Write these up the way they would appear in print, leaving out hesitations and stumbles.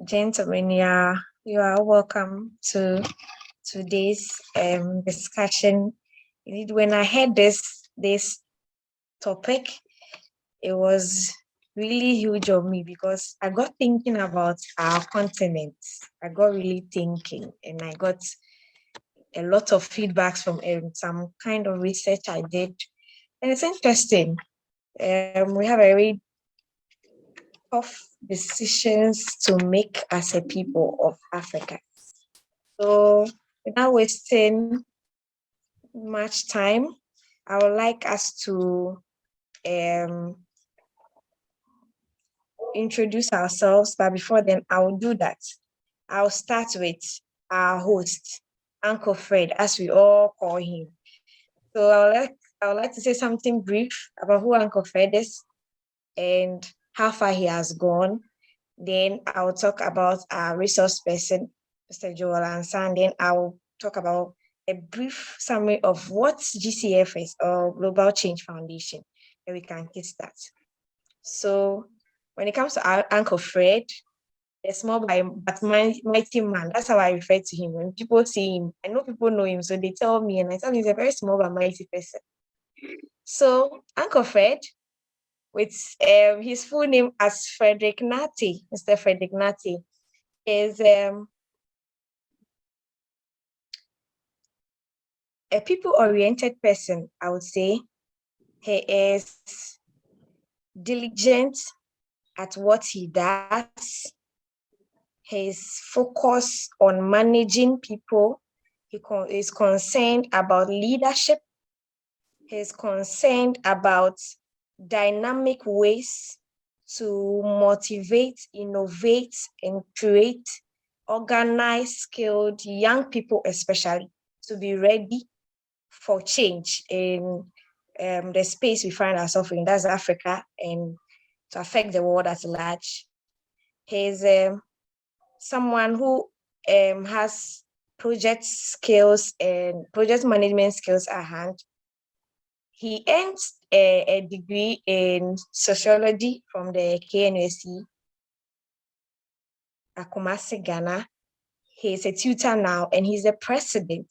Gentlemen, you are welcome to today's discussion. Indeed, when I heard this topic, it was really huge on me because I got thinking about our continent. I got really thinking, and I got a lot of feedbacks from some kind of research I did, and it's interesting. We have a very tough decisions to make as a people of Africa. So without wasting much time, I would like us to introduce ourselves, but before then, I will do that. I'll start with our host, Uncle Fred, as we all call him. So I would like to say something brief about who Uncle Fred is and how far he has gone. Then I'll talk about our resource person, Mr. Joel Ansa, and then I'll talk about a brief summary of what GCF is, or Global Change Foundation, and we can get that. So when it comes to our Uncle Fred, a small but mighty man. That's how I refer to him. When people see him, I know people know him, so they tell me, and I tell him he's a very small but mighty person. So Uncle Fred, with his full name as Frederick Nati, Mr. Frederick Nati, is a people-oriented person, I would say. He is diligent at what he does. He's focused on managing people. He is concerned about leadership. He's concerned about dynamic ways to motivate, innovate, and create organized, skilled young people, especially, to be ready for change in the space we find ourselves in, that's Africa, and to affect the world at large. He's someone who has project skills and project management skills at hand. He earned a degree in sociology from the KNUST at Kumasi, Ghana. He's a tutor now, and he's the president,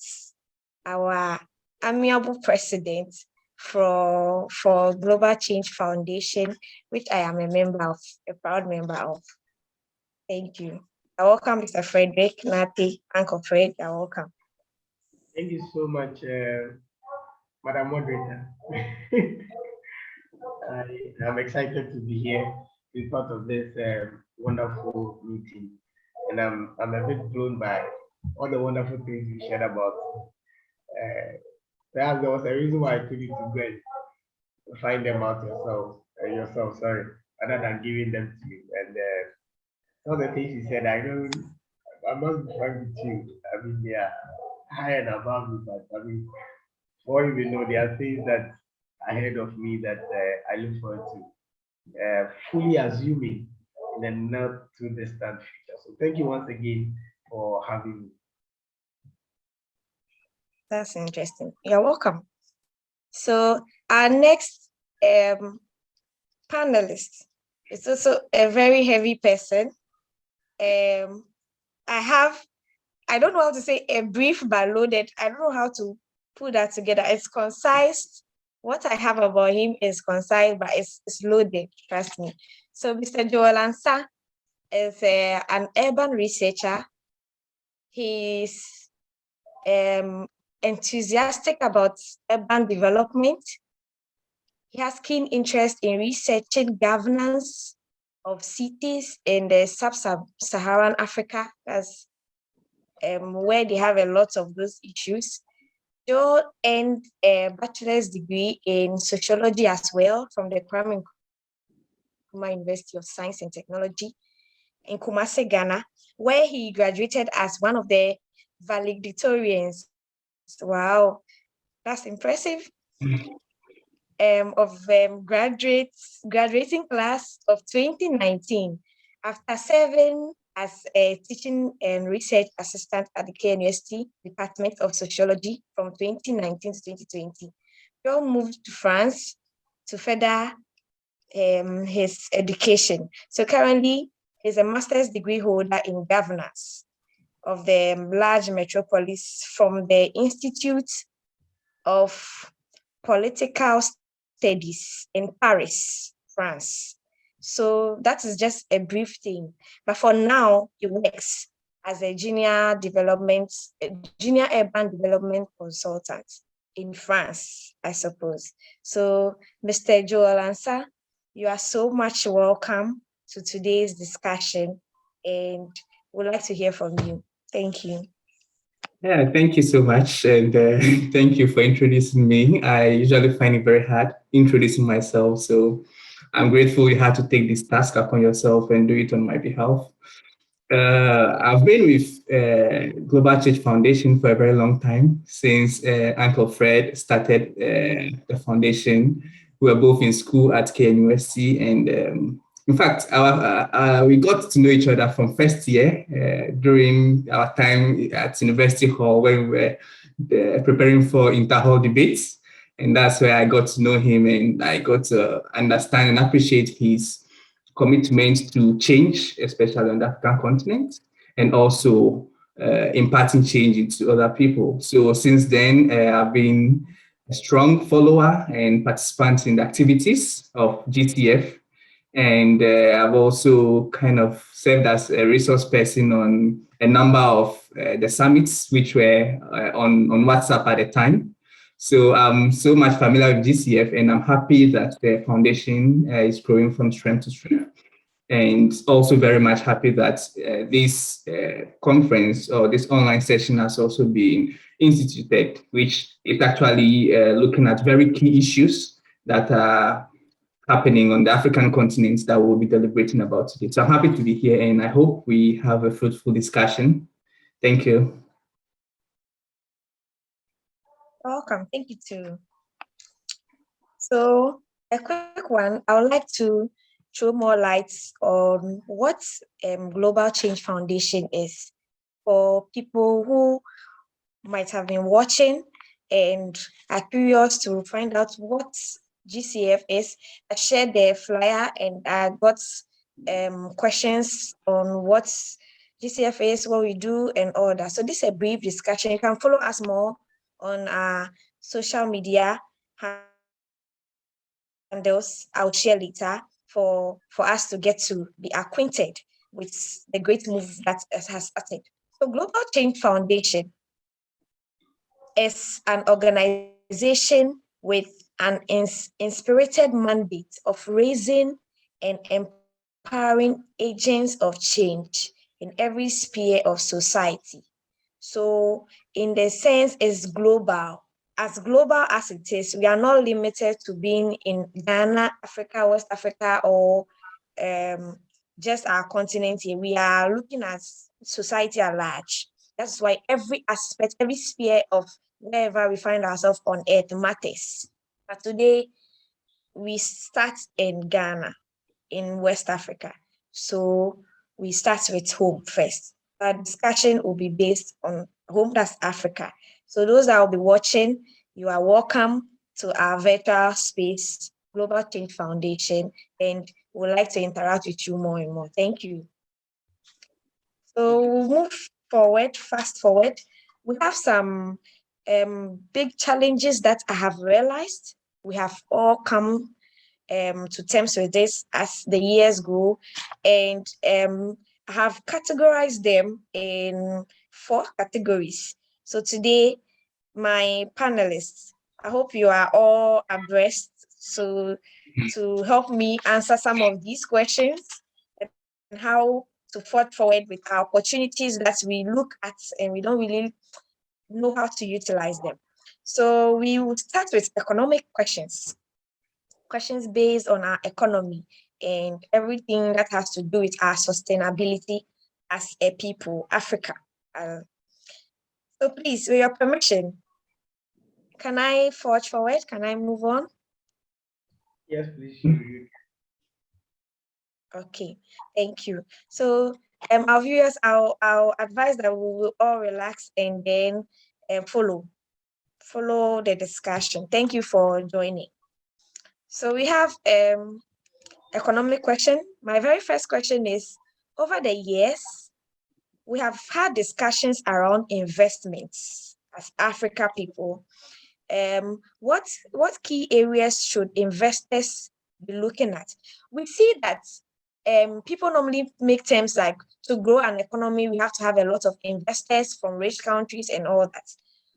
our amiable president for Global Change Foundation, which I am a member of, a proud member of. Thank you. I welcome Mr. Frederick Nati, Uncle Fred. You're welcome. Thank you so much, Madam Moderator. I'm excited to be here, to be part of this wonderful meeting, and I'm a bit blown by all the wonderful things you shared about. Perhaps there was a reason why I told you to go and find them out yourself, sorry, rather than giving them to you. And all the things you said, I must be frank with you. I mean, they are high and above me, but I mean, for you know, there are things that ahead of me that I look forward to fully assuming in the not too distant future. So thank you once again for having me. That's interesting. You're welcome. So our next panelist is also a very heavy person. I don't know how to say a brief but loaded. I don't know how to put that together. It's concise. What I have about him is concise, but it's loaded, trust me. So Mr. Joel Ansa is an urban researcher. He's enthusiastic about urban development. He has keen interest in researching governance of cities in the sub-Saharan Africa, as where they have a lot of those issues. Joel earned a bachelor's degree in sociology as well from the Kwame Nkrumah University of Science and Technology in Kumasi, Ghana, where he graduated as one of the valedictorians. Wow, that's impressive. Of graduating class of 2019 after serving as a teaching and research assistant at the KNUST Department of Sociology from 2019 to 2020. Joel moved to France to further his education. So currently, is a master's degree holder in governance of the large metropolis from the Institute of Political Studies in Paris, France. So that is just a brief thing. But for now, he works as a junior urban development consultant in France, I suppose. So, Mr. Joel Ansa, you are so much welcome to today's discussion, and would like to hear from you. Thank you. Yeah, thank you so much. And thank you for introducing me. I usually find it very hard introducing myself. So I'm grateful you had to take this task upon yourself and do it on my behalf. I've been with Global Change Foundation for a very long time, since Uncle Fred started the foundation. We were both in school at KNUSC, and in fact, we got to know each other from first year during our time at University Hall when we were preparing for inter-hall debates. And that's where I got to know him, and I got to understand and appreciate his commitment to change, especially on the African continent, and also imparting change into other people. So since then, I've been a strong follower and participant in the activities of GTF. And I've also kind of served as a resource person on a number of the summits, which were on WhatsApp at the time. So I'm so much familiar with GCF, and I'm happy that the foundation is growing from strength to strength. And also very much happy that this conference or this online session has also been instituted, which is actually looking at very key issues that are happening on the African continent that we'll be deliberating about today. So I'm happy to be here, and I hope we have a fruitful discussion. Thank you. Welcome. Thank you too. So a quick one, I would like to throw more lights on what Global Change Foundation is for people who might have been watching and are curious to find out what GCF is. I shared the flyer and I got questions on what GCF is, what we do, and all that. So this is a brief discussion. You can follow us more on our social media handles. I'll share later for us to get to be acquainted with the great move that has started. So Global Change Foundation is an organization with an inspirited mandate of raising and empowering agents of change in every sphere of society. So in the sense, it's global. As global as it is, we are not limited to being in Ghana, Africa, West Africa, or just our continent here. We are looking at society at large. That's why every aspect, every sphere of wherever we find ourselves on earth matters. But today, we start in Ghana, in West Africa. So we start with home first. Our discussion will be based on home, that's Africa. So those that will be watching, you are welcome to our virtual space, Global Change Foundation, and we would like to interact with you more and more. Thank you. So we'll move forward, fast forward. We have some big challenges that I have realized. We have all come to terms with this as the years go, and I have categorized them in 4 categories. So today, my panelists, I hope you are all abreast. So to help me answer some of these questions and how to forward with our opportunities that we look at and we don't really know how to utilize them. So we will start with economic questions based on our economy and everything that has to do with our sustainability as a people, Africa. So please, with your permission, can I forge forward? Can I move on? Yes, please. Okay, thank you. So our viewers, I'll advise that we will all relax and then follow the discussion. Thank you for joining. So we have economic question. My very first question is, over the years, we have had discussions around investments as Africa people. What key areas should investors be looking at? We see that people normally make terms like to grow an economy, we have to have a lot of investors from rich countries and all that.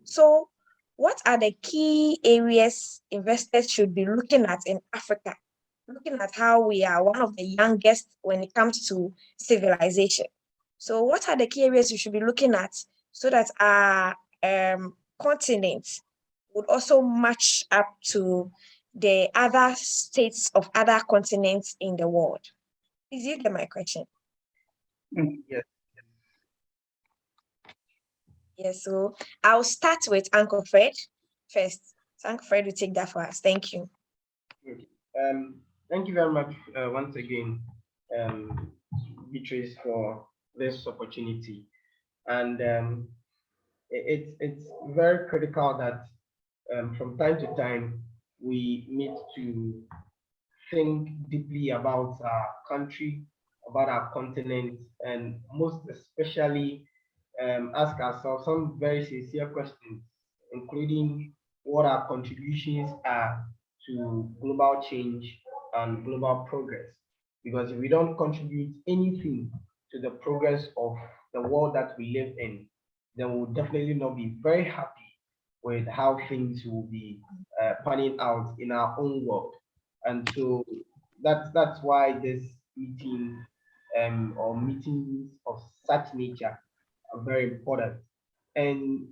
So, what are the key areas investors should be looking at in Africa? Looking at how we are one of the youngest when it comes to civilization. So, what are the key areas you should be looking at so that our continent would also match up to the other states of other continents in the world? Is you get my question? Yes. Yes, so I'll start with Uncle Fred first. So Uncle Fred will take that for us. Thank you. Okay. Thank you very much once again, Beatrice, for this opportunity. And it's very critical that from time to time we need to think deeply about our country, about our continent, and most especially ask ourselves some very sincere questions, including what our contributions are to global change and global progress. Because if we don't contribute anything to the progress of the world that we live in, then we'll definitely not be very happy with how things will be panning out in our own world. And so that's why this meeting or meetings of such nature are very important. And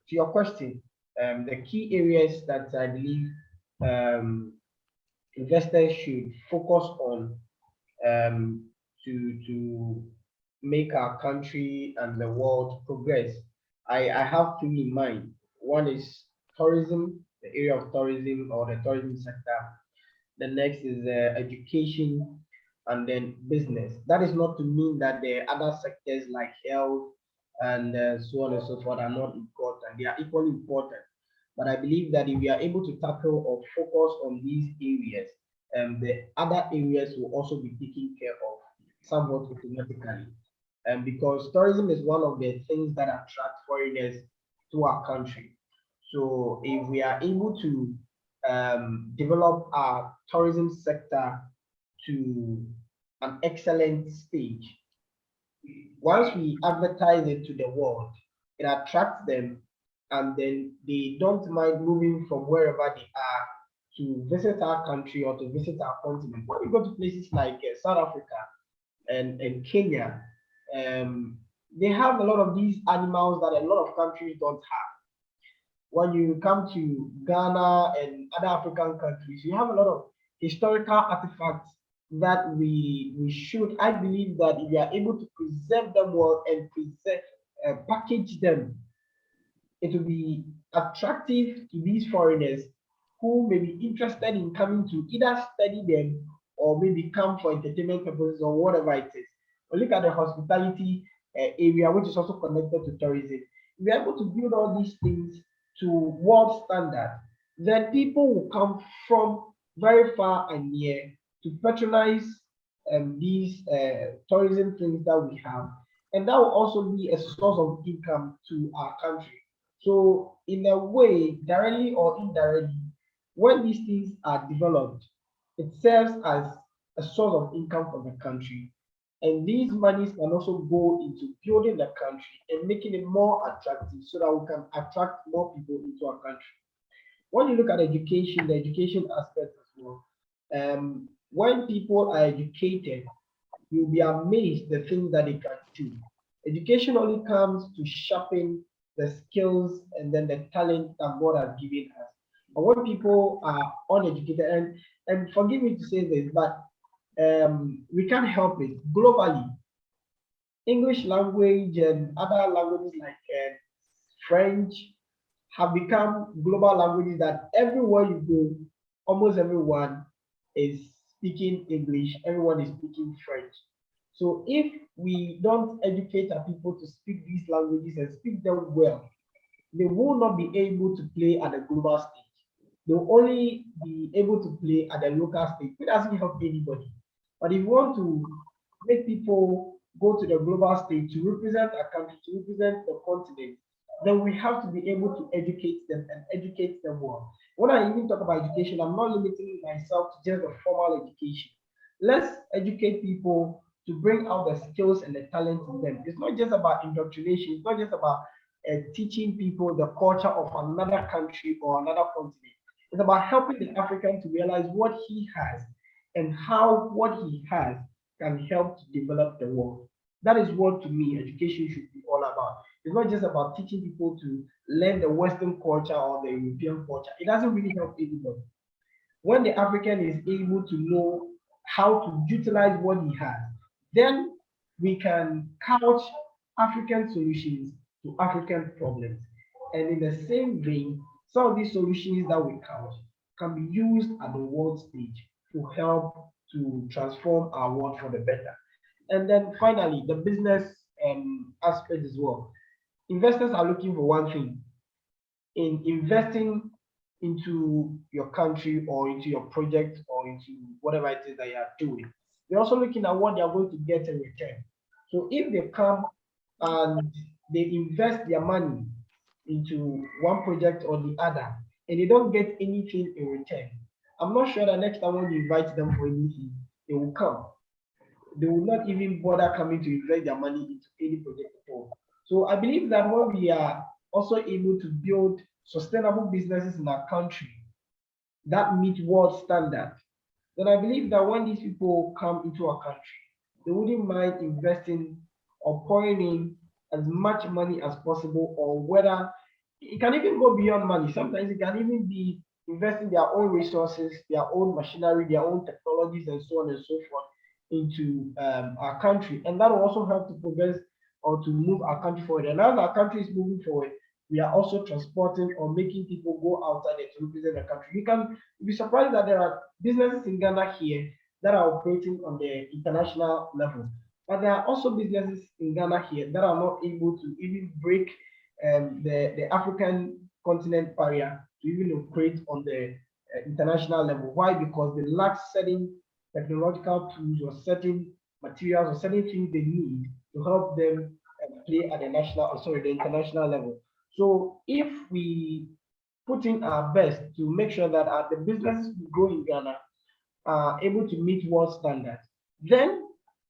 to your question, the key areas that I believe um, investors should focus on to make our country and the world progress. I have two in mind. One is tourism, the area of tourism or the tourism sector. The next is education, and then business. That is not to mean that the other sectors like health and so on and so forth are not important. They are equally important. But I believe that if we are able to tackle or focus on these areas, the other areas will also be taken care of somewhat automatically. Because tourism is one of the things that attract foreigners to our country. So if we are able to develop our tourism sector to an excellent stage, once we advertise it to the world, it attracts them, and then they don't mind moving from wherever they are to visit our country or to visit our continent. When you go to places like South Africa and Kenya, they have a lot of these animals that a lot of countries don't have. When you come to Ghana and other African countries, you have a lot of historical artifacts that we should. I believe that if we are able to preserve them well and preserve, package them, it will be attractive to these foreigners who may be interested in coming to either study them or maybe come for entertainment purposes or whatever it is. But look at the hospitality area, which is also connected to tourism. If we are able to build all these things to world standard, then people will come from very far and near to patronize these tourism things that we have, and that will also be a source of income to our country. So, in a way, directly or indirectly, when these things are developed, it serves as a source of income for the country. And these monies can also go into building the country and making it more attractive so that we can attract more people into our country. When you look at education, the education aspect as well, when people are educated, you'll be amazed the things that they can do. Education only comes to sharpen the skills and then the talent that God has given us. But when people are uneducated, and forgive me to say this, but we can't help it. Globally, English language and other languages like French have become global languages that everywhere you go, almost everyone is speaking English, everyone is speaking French. So if we don't educate our people to speak these languages and speak them well, they will not be able to play at the global stage. They'll only be able to play at the local stage. It doesn't help anybody. But if you want to make people go to the global stage to represent a country, to represent the continent, then we have to be able to educate them and educate them well. When I even talk about education, I'm not limiting myself to just the formal education. Let's educate people to bring out the skills and the talent in them. It's not just about indoctrination, it's not just about teaching people the culture of another country or another continent. It's about helping the African to realize what he has and how what he has can help to develop the world. That is what, to me, education should be all about. It's not just about teaching people to learn the Western culture or the European culture. It doesn't really help anybody. When the African is able to know how to utilize what he has, then we can couch African solutions to African problems. And in the same vein, some of these solutions that we couch can be used at the world stage to help to transform our world for the better. And then finally, the business aspect as well. Investors are looking for one thing in investing into your country or into your project or into whatever it is that you are doing. They're also looking at what they are going to get in return. So if they come and they invest their money into one project or the other and they don't get anything in return, I'm not sure that next time when you invite them for anything, they will come. They will not even bother coming to invest their money into any project at all. So I believe that when we are also able to build sustainable businesses in our country that meet world standards, then I believe that when these people come into our country, they wouldn't mind investing or pouring in as much money as possible, or whether it can even go beyond money. Sometimes it can even be investing their own resources, their own machinery, their own technologies, and so on and so forth into our country. And that will also help to progress or to move our country forward. And as our country is moving forward, we are also transporting or making people go outside there to represent the country. You can be surprised that there are businesses in Ghana here that are operating on the international level. But there are also businesses in Ghana here that are not able to even break the African continent barrier to even operate on the international level. Why? Because they lack certain technological tools or certain materials or certain things they need to help them play at the international level. So if we put in our best to make sure that the businesses we grow in Ghana are able to meet world standards, then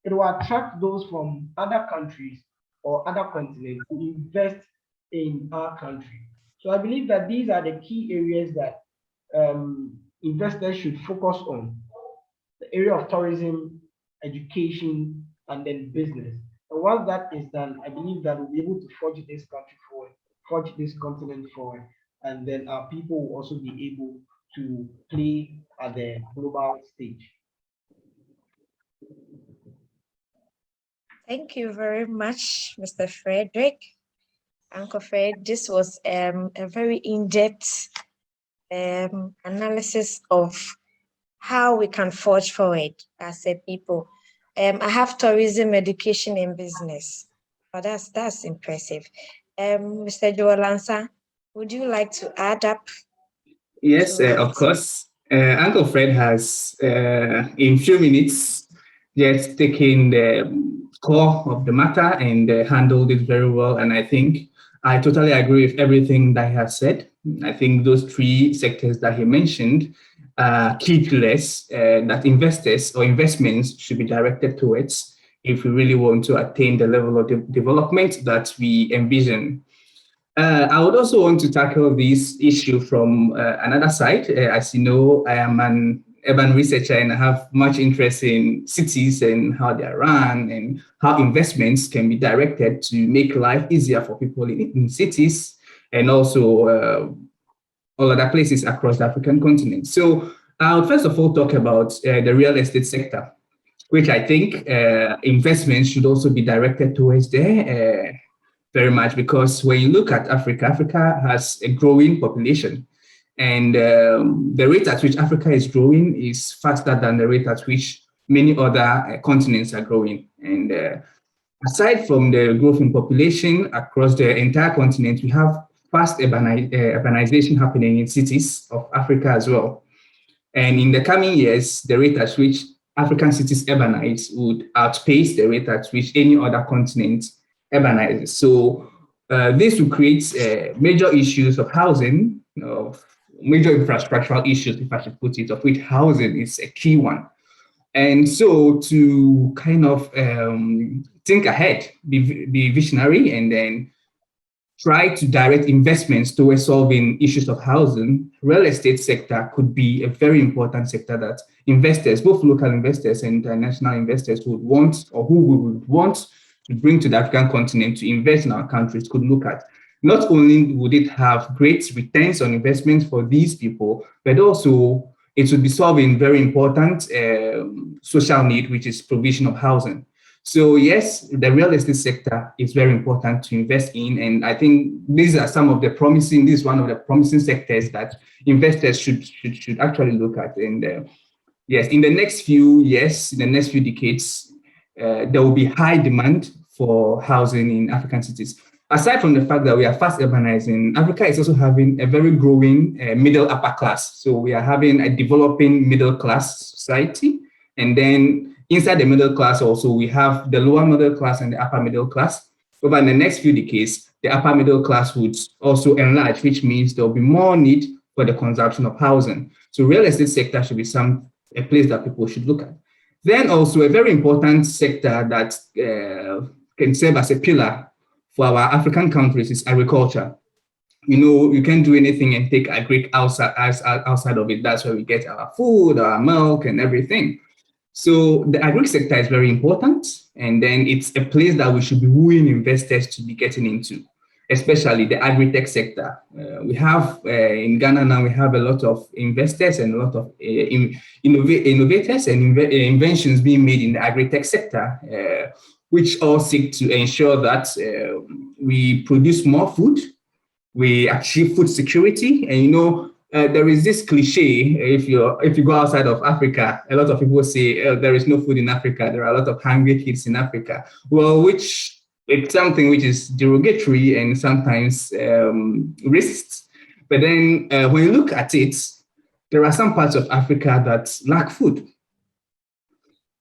it will attract those from other countries or other continents to invest in our country. So I believe that these are the key areas that investors should focus on: the area of tourism, education, and then business. And once that is done, I believe that we'll be able to forge this country forward, forge this continent forward, and then our people will also be able to play at the global stage. Thank you very much, Mr. Frederick. Uncle Fred, this was a very in-depth analysis of how we can forge forward as a people. I have tourism, education, and business. But that's impressive. Mr. Joel Lansa, would you like to add up? Yes, of course. Uncle Fred has, in few minutes, just taken the core of the matter and handled it very well. And I think I totally agree with everything that he has said. I think those three sectors that he mentioned are key pillars that investors or investments should be directed towards if we really want to attain the level of development that we envision. I would also want to tackle this issue from another side. As you know, I am an urban researcher and I have much interest in cities and how they are run and how investments can be directed to make life easier for people in cities and also all other places across the African continent. So I would first of all talk about the real estate sector, which I think investments should also be directed towards there. Very much, because when you look at Africa, Africa has a growing population, and the rate at which Africa is growing is faster than the rate at which many other continents are growing. And aside from the growth in population across the entire continent, we have fast urbanization happening in cities of Africa as well. And in the coming years, the rate at which African cities urbanize would outpace the rate at which any other continent urbanizes. So this will create major issues of housing, of major infrastructural issues, if I should put it, of which housing is a key one. And so to kind of think ahead, be visionary, and then try to direct investments towards solving issues of housing, real estate sector could be a very important sector that investors, both local investors and international investors would want, or who would want to bring to the African continent to invest in our countries could look at. Not only would it have great returns on investments for these people, but also it would be solving very important social need, which is provision of housing. So yes, the real estate sector is very important to invest in, and I think these are some of the promising. This is one of the promising sectors that investors should actually look at. And yes, in the next few years, in the next few decades, there will be high demand for housing in African cities. Aside from the fact that we are fast urbanizing, Africa is also having a very growing middle upper class. So we are having a developing middle class society, and then inside the middle class also, we have the lower middle class and the upper middle class. Over the next few decades, the upper middle class would also enlarge, which means there will be more need for the consumption of housing. So real estate sector should be a place that people should look at. Then also a very important sector that can serve as a pillar for our African countries is agriculture. You know, you can't do anything and take agri outside of it. That's where we get our food, our milk, and everything. So the agri sector is very important, and then it's a place that we should be wooing investors to be getting into, especially the agri-tech sector. We have in Ghana now, we have a lot of investors and a lot of innovators and inventions being made in the agri-tech sector, which all seek to ensure that we produce more food, we achieve food security, and there is this cliche, if you go outside of Africa, a lot of people say there is no food in Africa, there are a lot of hungry kids in Africa. Well, which it's something which is derogatory and sometimes racist. But then when you look at it, there are some parts of Africa that lack food.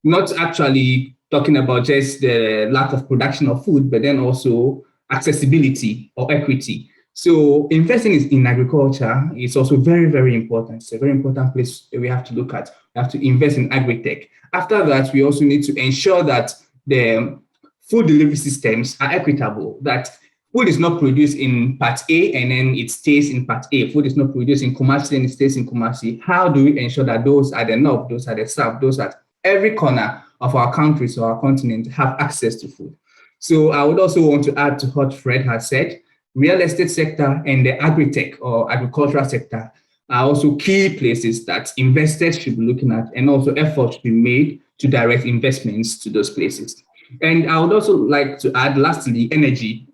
Not actually talking about just the lack of production of food, but then also accessibility or equity. So investing in agriculture is also very, very important. It's a very important place we have to look at. We have to invest in agri-tech. After that, we also need to ensure that the food delivery systems are equitable, that food is not produced in part A and then it stays in part A. Food is not produced in Kumasi and it stays in Kumasi. How do we ensure that those are the north, those are the south, those at every corner of our countries or our continent have access to food? So I would also want to add to what Fred has said. Real estate sector and the agri-tech or agricultural sector are also key places that investors should be looking at, and also efforts should be made to direct investments to those places. And I would also like to add, lastly, energy.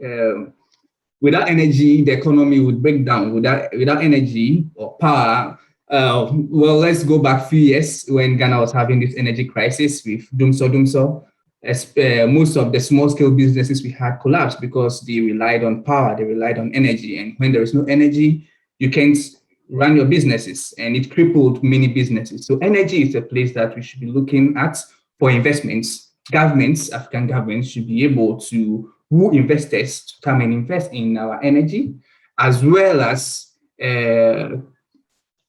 Without energy, the economy would break down. Without energy or power, well, let's go back a few years when Ghana was having this energy crisis with Dumso. Most of the small scale businesses we had collapsed because they relied on power, they relied on energy. And when there is no energy, you can't run your businesses, and it crippled many businesses. So energy is a place that we should be looking at for investments. Governments, African governments, should be able to woo investors to come and invest in our energy, as well as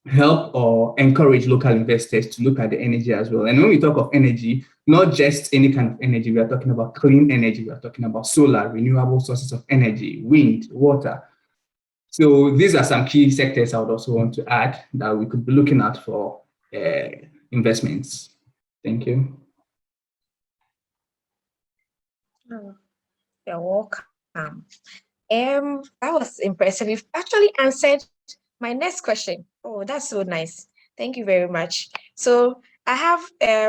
help or encourage local investors to look at the energy as well. And when we talk of energy, not just any kind of energy, we are talking about clean energy, we are talking about solar, renewable sources of energy, wind, water. So these are some key sectors I would also want to add that we could be looking at for investments. Thank you. You're welcome. That was impressive. You've actually answered my next question. Oh, that's so nice. Thank you very much. So I have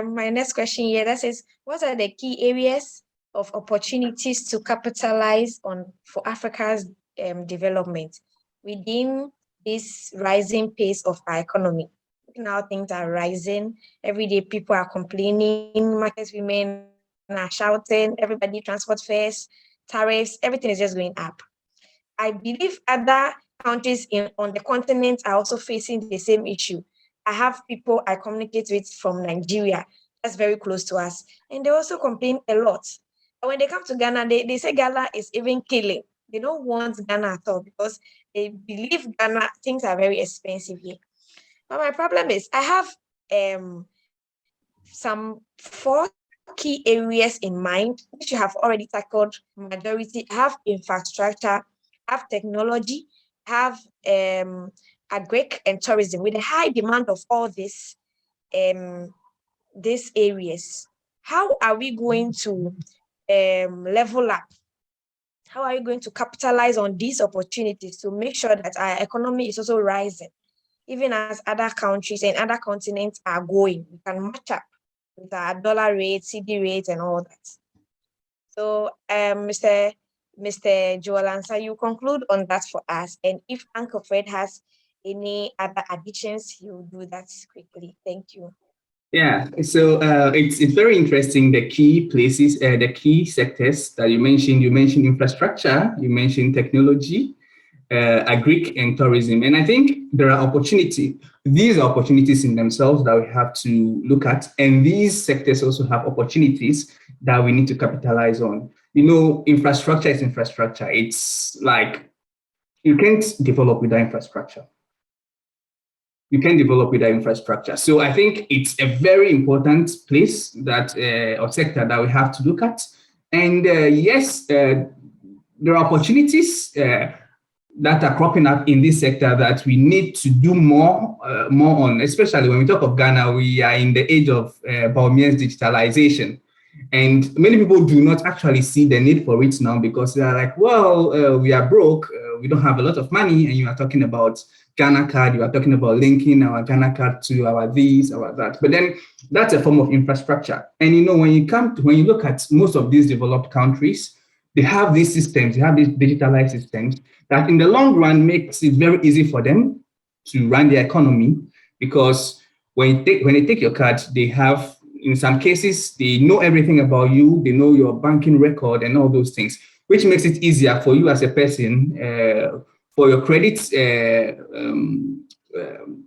my next question here that says, what are the key areas of opportunities to capitalize on for Africa's development within this rising pace of our economy? Now things are rising. Every day people are complaining, market women are shouting, everybody transport fares, tariffs, everything is just going up. I believe other countries on the continent are also facing the same issue. I have people I communicate with from Nigeria. That's very close to us. And they also complain a lot. And when they come to Ghana, they say Ghana is even killing. They don't want Ghana at all because they believe Ghana things are very expensive here. But my problem is I have some 4 key areas in mind, which you have already tackled majority. I have infrastructure, I have technology, I have agric and tourism with a high demand of all um these areas. How are we going to level up? How are you going to capitalize on these opportunities to make sure that our economy is also rising, even as other countries and other continents are going? We can match up with our dollar rate, CD rate, and all that. So, Mr. Joel Answer, you conclude on that for us. And if Uncle Fred has any other additions, he will do that quickly. Thank you. Yeah, so it's very interesting, the key places, the key sectors that you mentioned. You mentioned infrastructure, you mentioned technology, agric and tourism. And I think there are opportunity. These are opportunities in themselves that we have to look at. And these sectors also have opportunities that we need to capitalize on. You know, infrastructure is infrastructure. It's like you can't develop without infrastructure. You can develop with that infrastructure. So I think it's a very important place that or sector that we have to look at. And yes, there are opportunities that are cropping up in this sector that we need to do more on. Especially when we talk of Ghana, we are in the age of Baumien's digitalization. And many people do not actually see the need for it now because they are like, well, we are broke, we don't have a lot of money, and you are talking about Ghana card, you are talking about linking our Ghana card to our this, our that. But then that's a form of infrastructure. And you know, when you look at most of these developed countries, they have these systems, they have these digitalized systems that in the long run makes it very easy for them to run their economy because when they take your card, they have, in some cases, they know everything about you, they know your banking record and all those things, which makes it easier for you as a person for your credit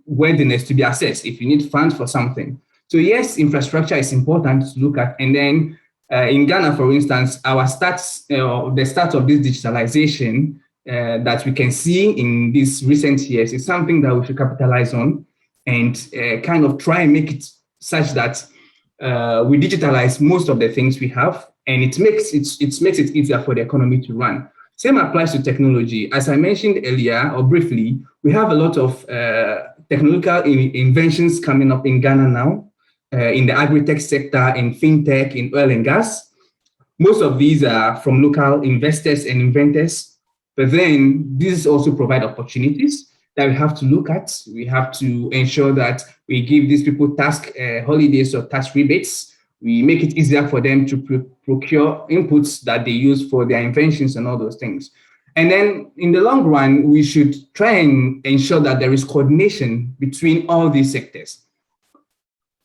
worthiness to be assessed if you need funds for something. So yes, infrastructure is important to look at. And then in Ghana, for instance, our stats, the start of this digitalization that we can see in these recent years is something that we should capitalize on and kind of try and make it such that we digitalize most of the things we have, and it makes it easier for the economy to run. Same applies to technology. As I mentioned earlier or briefly, we have a lot of technological inventions coming up in Ghana now, in the agri-tech sector, in fintech, in oil and gas. Most of these are from local investors and inventors, but then these also provide opportunities that we have to look at. We have to ensure that we give these people tax holidays or tax rebates. We make it easier for them to procure inputs that they use for their inventions and all those things. And then in the long run, we should try and ensure that there is coordination between all these sectors.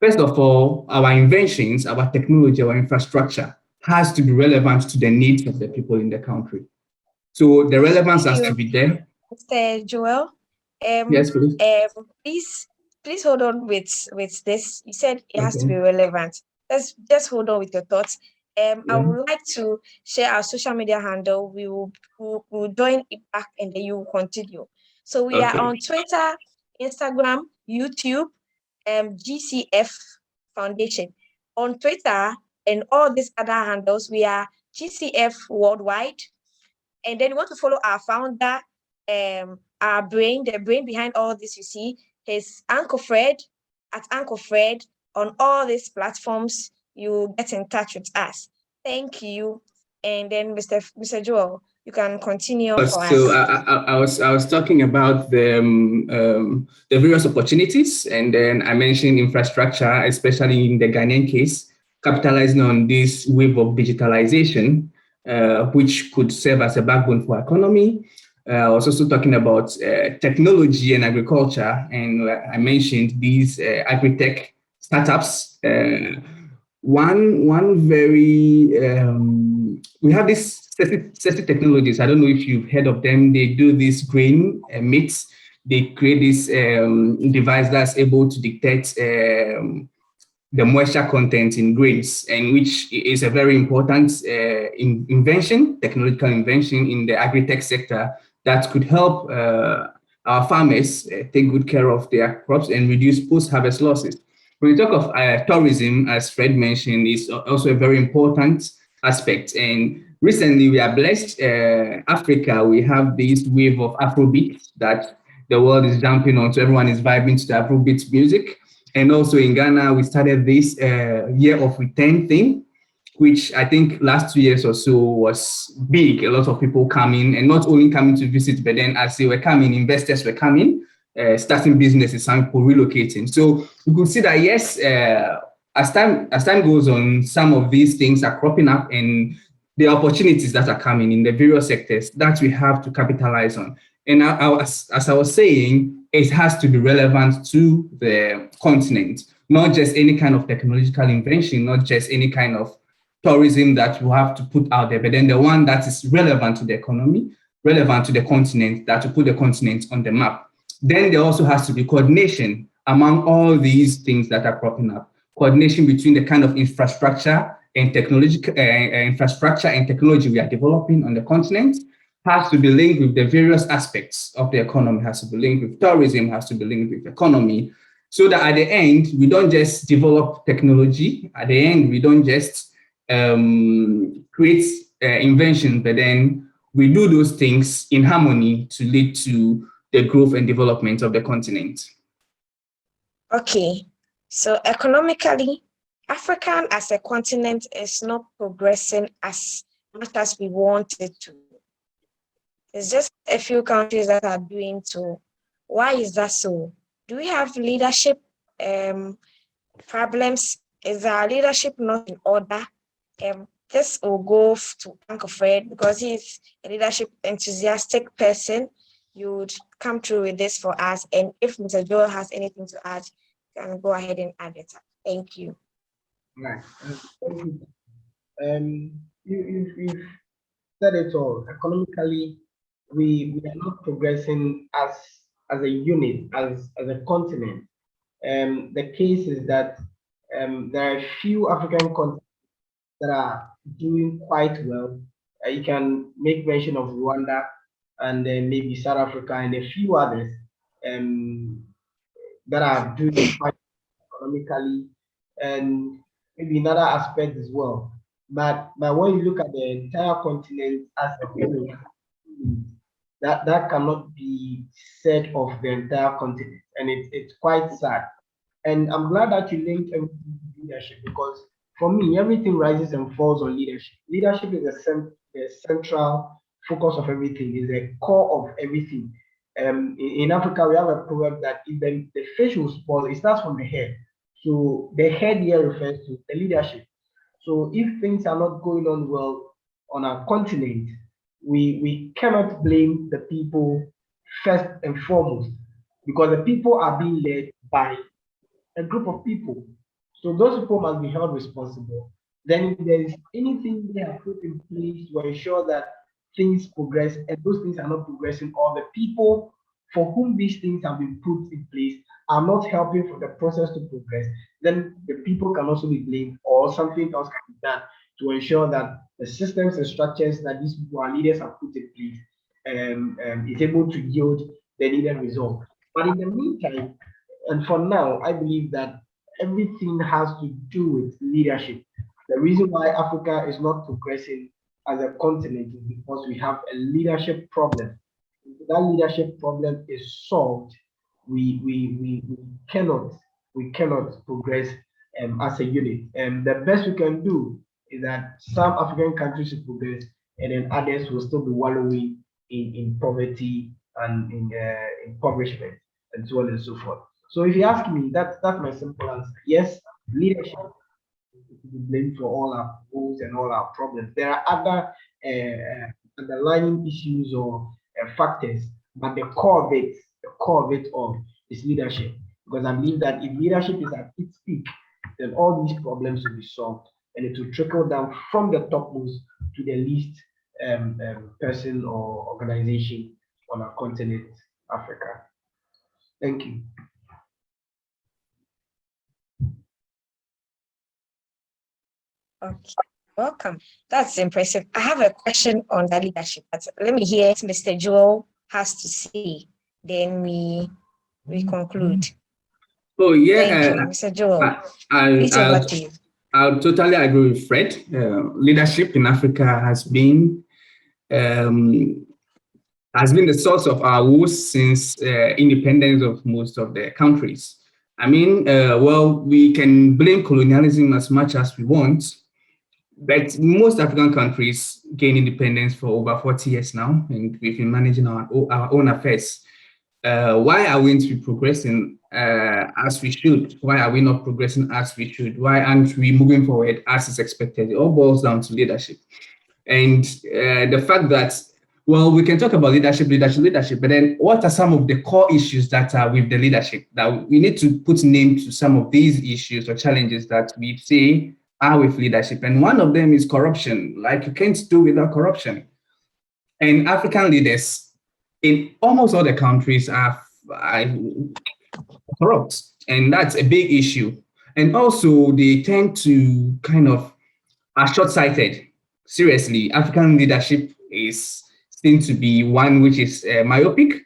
First of all, our inventions, our technology, our infrastructure has to be relevant to the needs of the people in the country. So the relevance has to be there. Mr. Joel, yes, please. Please hold on with this. You said it has to be Okay. relevant. Let's just hold on with your thoughts. I would like to share our social media handle. We'll join it back and then you will continue. So we are on Twitter, Instagram, YouTube, GCF Foundation. On Twitter and all these other handles, we are GCF Worldwide. And then you want to follow our founder, our brain, the brain behind all this, you see, his Uncle Fred, at Uncle Fred. On all these platforms, you get in touch with us. Thank you. And then Mr. Joel, you can continue for so us. I was talking about the various opportunities, and then I mentioned infrastructure, especially in the Ghanaian case, capitalizing on this wave of digitalization, which could serve as a backbone for economy. I was also talking about technology and agriculture, and I mentioned these agri-tech startups. One very we have these Sesi Technologies. I don't know if you've heard of them. They do this grain mix. They create this device that's able to detect the moisture content in grains, and which is a very important invention, technological invention in the agri-tech sector that could help our farmers take good care of their crops and reduce post-harvest losses. When we talk of tourism, as Fred mentioned, is also a very important aspect. And recently, we are blessed. Africa, we have this wave of Afrobeat that the world is jumping on, so everyone is vibing to the Afrobeat music. And also in Ghana, we started this year of return thing, which I think last 2 years or so was big. A lot of people coming, and not only coming to visit, but then as they were coming, investors were coming, starting businesses, some people relocating. So you could see that yes, as time goes on, some of these things are cropping up, and the opportunities that are coming in the various sectors that we have to capitalize on. And as I was saying, it has to be relevant to the continent, not just any kind of technological invention, not just any kind of tourism that you have to put out there, but then the one that is relevant to the economy, relevant to the continent, that will put the continent on the map. Then there also has to be coordination among all these things that are cropping up. Coordination between the kind of infrastructure and technology we are developing on the continent has to be linked with the various aspects of the economy, has to be linked with tourism, has to be linked with economy, so that at the end, we don't just develop technology. At the end, we don't just create invention, but then we do those things in harmony to lead to the growth and development of the continent. Okay, so economically, Africa as a continent is not progressing as much as we want it to. It's just a few countries that are doing so. Why is that so? Do we have leadership problems? Is our leadership not in order? This will go to Uncle Fred because he's a leadership enthusiastic person. You would come through with this for us. And if Mr. Joel has anything to add, you can go ahead and add it up. Thank you. Right. You've said it all. Economically, we are not progressing as a unit, as a continent. The case is that there are a few African continents that are doing quite well. You can make mention of Rwanda and then maybe South Africa and a few others that are doing quite economically and maybe in other aspects as well. But when you look at the entire continent as a whole, that cannot be said of the entire continent, and it's quite sad. And I'm glad that you linked everything to leadership, because for me, everything rises and falls on leadership. Leadership is the central focus of everything, is the core of everything. In Africa, we have a proverb that if the fish will spoil, it starts from the head. So the head here refers to the leadership. So if things are not going on well on our continent, we cannot blame the people first and foremost, because the people are being led by a group of people. So those people must be held responsible. Then if there is anything they have put in place to ensure that things progress and those things are not progressing, or the people for whom these things have been put in place are not helping for the process to progress, then the people can also be blamed, or something else can be done to ensure that the systems and structures that these people, our leaders, have put in place is able to yield the needed result. But in the meantime, and for now, I believe that everything has to do with leadership. The reason why Africa is not progressing as a continent is because we have a leadership problem. If that leadership problem is solved, we cannot progress as a unit. And the best we can do is that some African countries will progress, and then others will still be wallowing in poverty and in impoverishment and so on and so forth. So if you ask me, that's my simple answer. Yes, leadership is to be blamed for all our woes and all our problems. There are other underlying issues or factors, but the core of it all is leadership. Because I believe that if leadership is at its peak, then all these problems will be solved, and it will trickle down from the topmost to the least person or organization on our continent, Africa. Thank you. Okay, welcome. That's impressive. I have a question on the leadership, but let me hear what Mr. Joel has to say. Then we conclude. Oh Thank yeah, you, Mr. Joel. I, I, It's over I, to you. I totally agree with Fred. Leadership in Africa um, has been the source of our woes since independence of most of the countries. I mean, well, we can blame colonialism as much as we want, but most African countries gained independence for over 40 years now, and we've been managing our own affairs. Why are we not progressing as we should? Why are we not progressing as we should? Why aren't we moving forward as is expected? It all boils down to leadership. And the fact that, well, we can talk about leadership, but then what are some of the core issues that are with the leadership? That we need to put name to some of these issues or challenges that we say are with leadership. And one of them is corruption. Like, you can't do without corruption. And African leaders in almost all the countries are corrupt. And that's a big issue. And also, they tend to kind of are short-sighted. Seriously, African leadership is seen to be one which is myopic.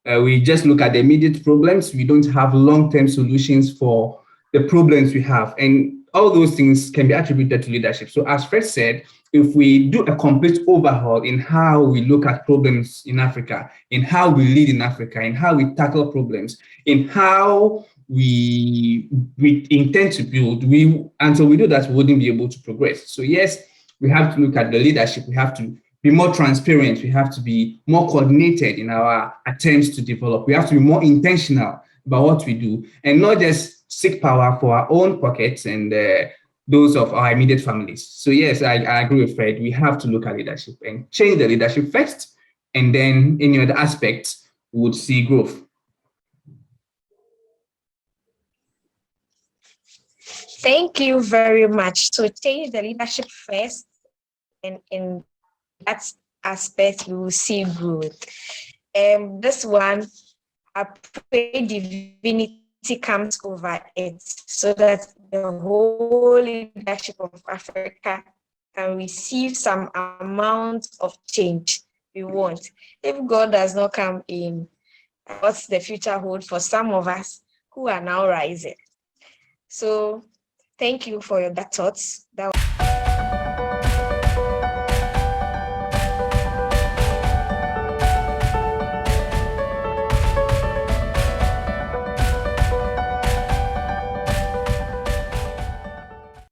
We just look at the immediate problems. We don't have long-term solutions for the problems we have, and all those things can be attributed to leadership. So, as Fred said, if we do a complete overhaul in how we look at problems in Africa, in how we lead in Africa, in how we tackle problems, in how we intend to build, we until we do that, we wouldn't be able to progress. So yes, we have to look at the leadership. We have to be more transparent. We have to be more coordinated in our attempts to develop. We have to be more intentional about what we do and not just seek power for our own pockets and those of our immediate families. So yes, I agree with Fred. We have to look at leadership and change the leadership first, and then any other aspects would see growth. Thank you very much. So change the leadership first, and in that aspect, we will see growth. This one, I pray divinity comes over it so that the whole leadership of Africa can receive some amount of change we want. If God does not come in, what's the future hold for some of us who are now rising? So thank you for your thoughts. That